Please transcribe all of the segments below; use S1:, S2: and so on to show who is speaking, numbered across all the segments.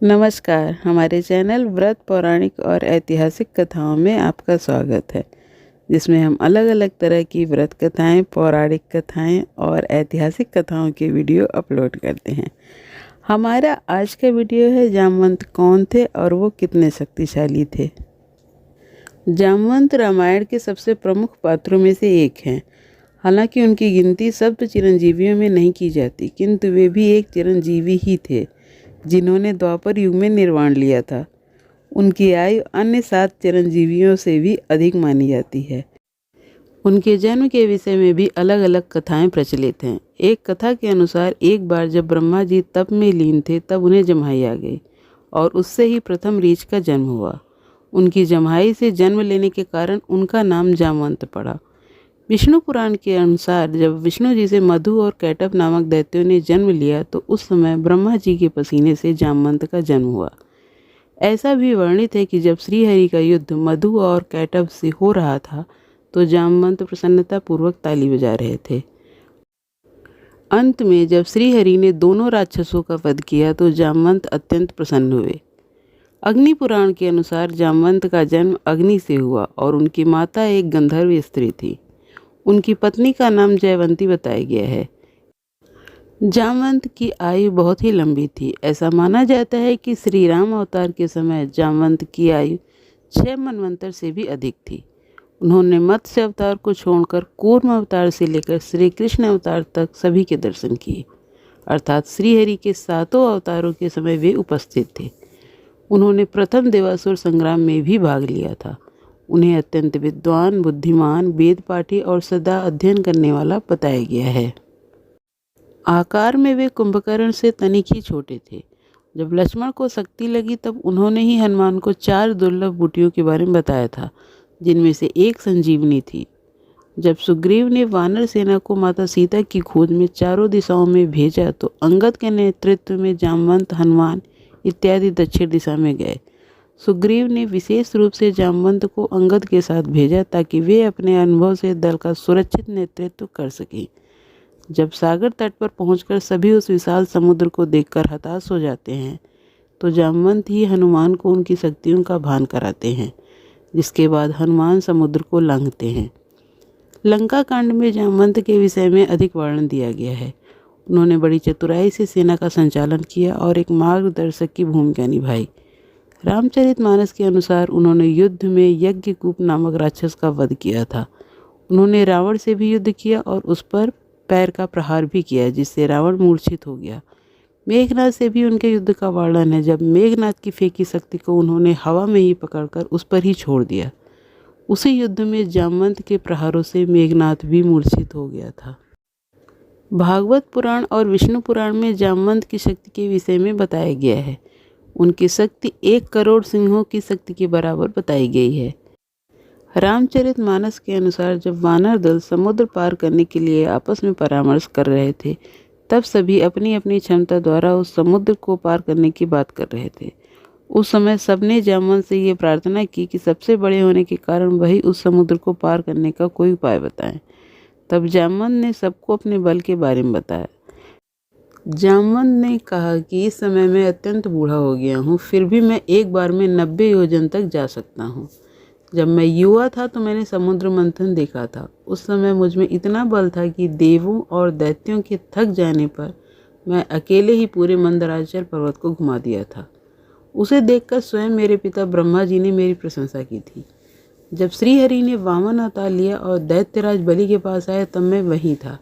S1: नमस्कार। हमारे चैनल व्रत पौराणिक और ऐतिहासिक कथाओं में आपका स्वागत है, जिसमें हम अलग अलग तरह की व्रत कथाएं, पौराणिक कथाएं और ऐतिहासिक कथाओं के वीडियो अपलोड करते हैं। हमारा आज का वीडियो है जामवंत कौन थे और वो कितने शक्तिशाली थे। जामवंत रामायण के सबसे प्रमुख पात्रों में से एक हैं। हालांकि उनकी गिनती सप्त चिरंजीवियों में नहीं की जाती, किंतु वे भी एक चिरंजीवी ही थे जिन्होंने द्वापर युग में निर्वाण लिया था। उनकी आयु अन्य 7 चिरंजीवियों से भी अधिक मानी जाती है। उनके जन्म के विषय में भी अलग अलग कथाएं प्रचलित हैं। एक कथा के अनुसार एक बार जब ब्रह्मा जी तप में लीन थे, तब उन्हें जम्हाई आ गई और उससे ही प्रथम रीछ का जन्म हुआ। उनकी जम्हाई से जन्म लेने के कारण उनका नाम जामवंत पड़ा। विष्णु पुराण के अनुसार जब विष्णु जी से मधु और कैटभ नामक दैत्यों ने जन्म लिया, तो उस समय ब्रह्मा जी के पसीने से जामवंत का जन्म हुआ। ऐसा भी वर्णित है कि जब श्रीहरि का युद्ध मधु और कैटभ से हो रहा था, तो जामवंत प्रसन्नता पूर्वक ताली बजा रहे थे। अंत में जब श्रीहरि ने दोनों राक्षसों का वध किया, तो जामवंत अत्यंत प्रसन्न हुए। अग्नि पुराण के अनुसार जामवंत का जन्म अग्नि से हुआ और उनकी माता एक गंधर्व स्त्री थी। उनकी पत्नी का नाम जयवंती बताया गया है। जामवंत की आयु बहुत ही लंबी थी। ऐसा माना जाता है कि श्री राम अवतार के समय जामवंत की आयु 6 मनवंतर से भी अधिक थी। उन्होंने मत्स्य अवतार को छोड़कर कूर्म अवतार से लेकर श्री कृष्ण अवतार तक सभी के दर्शन किए, अर्थात श्रीहरि के 7 अवतारों के समय वे उपस्थित थे। उन्होंने प्रथम देवासुर संग्राम में भी भाग लिया था। उन्हें अत्यंत विद्वान, बुद्धिमान, वेद पाठी और सदा अध्ययन करने वाला बताया गया है। आकार में वे कुंभकर्ण से तनिक ही छोटे थे। जब लक्ष्मण को शक्ति लगी, तब उन्होंने ही हनुमान को 4 दुर्लभ बूटियों के बारे में बताया था, जिनमें से एक संजीवनी थी। जब सुग्रीव ने वानर सेना को माता सीता की खोज में चारों दिशाओं में भेजा, तो अंगद के नेतृत्व में जामवंत, हनुमान इत्यादि दक्षिण दिशा में गए। सुग्रीव ने विशेष रूप से जामवंत को अंगद के साथ भेजा, ताकि वे अपने अनुभव से दल का सुरक्षित नेतृत्व कर सकें। जब सागर तट पर पहुंचकर सभी उस विशाल समुद्र को देखकर हताश हो जाते हैं, तो जामवंत ही हनुमान को उनकी शक्तियों का भान कराते हैं, जिसके बाद हनुमान समुद्र को लांघते हैं। लंका कांड में जामवंत के विषय में अधिक वर्णन दिया गया है। उन्होंने बड़ी चतुराई से सेना का संचालन किया और एक मार्गदर्शक की भूमिका निभाई। रामचरितमानस के अनुसार उन्होंने युद्ध में यज्ञकूप नामक राक्षस का वध किया था। उन्होंने रावण से भी युद्ध किया और उस पर पैर का प्रहार भी किया, जिससे रावण मूर्छित हो गया। मेघनाथ से भी उनके युद्ध का वर्णन है। जब मेघनाथ की फेंकी शक्ति को उन्होंने हवा में ही पकड़कर उस पर ही छोड़ दिया। उसी युद्ध में जामवंत के प्रहारों से मेघनाथ भी मूर्छित हो गया था। भागवत पुराण और विष्णु पुराण में जामवंत की शक्ति के विषय में बताया गया है। उनकी शक्ति 1 करोड़ सिंहों की शक्ति के बराबर बताई गई है। रामचरितमानस के अनुसार जब वानर दल समुद्र पार करने के लिए आपस में परामर्श कर रहे थे, तब सभी अपनी अपनी क्षमता द्वारा उस समुद्र को पार करने की बात कर रहे थे। उस समय सबने जामवंत से ये प्रार्थना की कि सबसे बड़े होने के कारण वही उस समुद्र को पार करने का कोई उपाय बताएं। तब जामवंत ने सबको अपने बल के बारे में बताया। जामवंत ने कहा कि इस समय मैं अत्यंत बूढ़ा हो गया हूँ, फिर भी मैं एक बार में 90 योजन तक जा सकता हूँ। जब मैं युवा था तो मैंने समुद्र मंथन देखा था। उस समय मुझ में इतना बल था कि देवों और दैत्यों के थक जाने पर मैं अकेले ही पूरे मंदराचल पर्वत को घुमा दिया था। उसे देखकर स्वयं मेरे पिता ब्रह्मा जी ने मेरी प्रशंसा की थी। जब श्रीहरि ने वामन अवतार लिया और दैत्यराज बलि के पास आया, तब मैं वहीं था।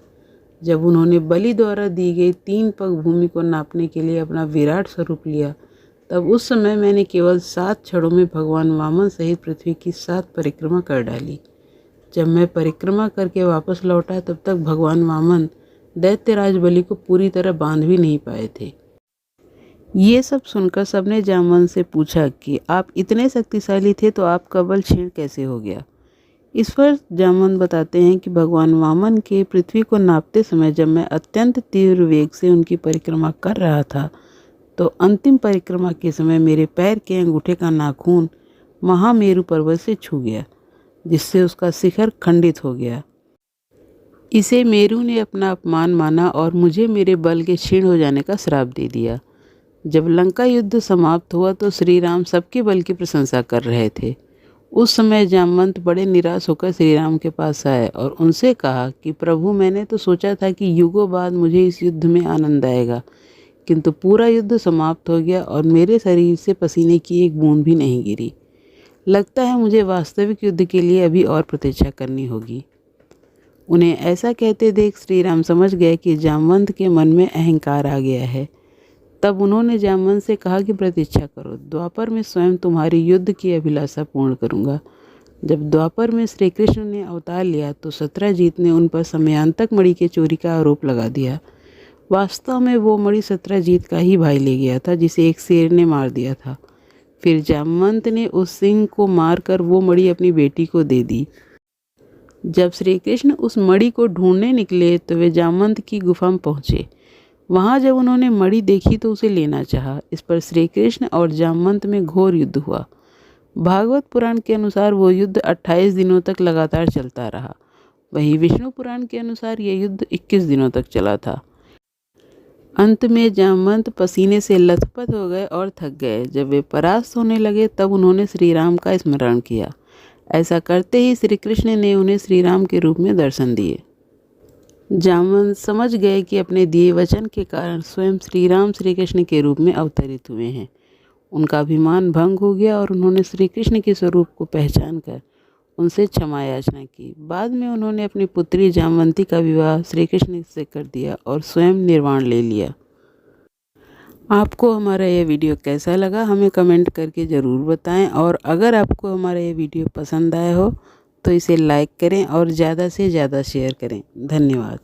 S1: जब उन्होंने बलि द्वारा दी गई 3 पग भूमि को नापने के लिए अपना विराट स्वरूप लिया, तब उस समय मैंने केवल 7 क्षणों में भगवान वामन सहित पृथ्वी की 7 परिक्रमा कर डाली। जब मैं परिक्रमा करके वापस लौटा, तब तक भगवान वामन दैत्यराज बलि को पूरी तरह बांध भी नहीं पाए थे। ये सब सुनकर सबने जामवंत से पूछा कि आप इतने शक्तिशाली थे, तो आपका बल क्षीण कैसे हो गया। इस पर जामवंत बताते हैं कि भगवान वामन के पृथ्वी को नापते समय जब मैं अत्यंत तीव्र वेग से उनकी परिक्रमा कर रहा था, तो अंतिम परिक्रमा के समय मेरे पैर के अंगूठे का नाखून महामेरु पर्वत से छू गया, जिससे उसका शिखर खंडित हो गया। इसे मेरु ने अपना अपमान माना और मुझे मेरे बल के क्षीण हो जाने का श्राप दे दिया। जब लंका युद्ध समाप्त हुआ तो श्री राम सबके बल की प्रशंसा कर रहे थे। उस समय जामवंत बड़े निराश होकर श्री राम के पास आए और उनसे कहा कि प्रभु, मैंने तो सोचा था कि युगों बाद मुझे इस युद्ध में आनंद आएगा, किंतु पूरा युद्ध समाप्त हो गया और मेरे शरीर से पसीने की एक बूंद भी नहीं गिरी। लगता है मुझे वास्तविक युद्ध के लिए अभी और प्रतीक्षा करनी होगी। उन्हें ऐसा कहते देख श्री राम समझ गए कि जामवंत के मन में अहंकार आ गया है। तब उन्होंने जामवंत से कहा कि प्रतीक्षा करो, द्वापर में स्वयं तुम्हारी युद्ध की अभिलाषा पूर्ण करूंगा। जब द्वापर में श्री कृष्ण ने अवतार लिया तो सत्यजीत ने उन पर समयांतक मणि के चोरी का आरोप लगा दिया। वास्तव में वो मणि सत्यजीत का ही भाई ले गया था, जिसे एक शेर ने मार दिया था। फिर जामवंत ने उस सिंह को मारकर वो मणि अपनी बेटी को दे दी। जब श्री कृष्ण उस मणि को ढूंढने निकले तो वे जामवंत की गुफा में पहुँचे। वहाँ जब उन्होंने मणि देखी तो उसे लेना चाहा। इस पर श्री कृष्ण और जामवंत में घोर युद्ध हुआ। भागवत पुराण के अनुसार वो युद्ध 28 दिनों तक लगातार चलता रहा। वहीं विष्णु पुराण के अनुसार ये युद्ध 21 दिनों तक चला था। अंत में जामवंत पसीने से लथपथ हो गए और थक गए। जब वे परास्त होने लगे तब उन्होंने श्री राम का स्मरण किया। ऐसा करते ही श्री कृष्ण ने उन्हें श्री राम के रूप में दर्शन दिए। जामवंत समझ गए कि अपने दिए वचन के कारण स्वयं श्री राम श्री कृष्ण के रूप में अवतरित हुए हैं। उनका अभिमान भंग हो गया और उन्होंने श्री कृष्ण के स्वरूप को पहचान कर उनसे क्षमा याचना की। बाद में उन्होंने अपनी पुत्री जामवंती का विवाह श्री कृष्ण से कर दिया और स्वयं निर्वाण ले लिया। आपको हमारा ये वीडियो कैसा लगा हमें कमेंट करके ज़रूर बताएं, और अगर आपको हमारा ये वीडियो पसंद आया हो तो इसे लाइक करें और ज़्यादा से ज़्यादा शेयर करें। धन्यवाद।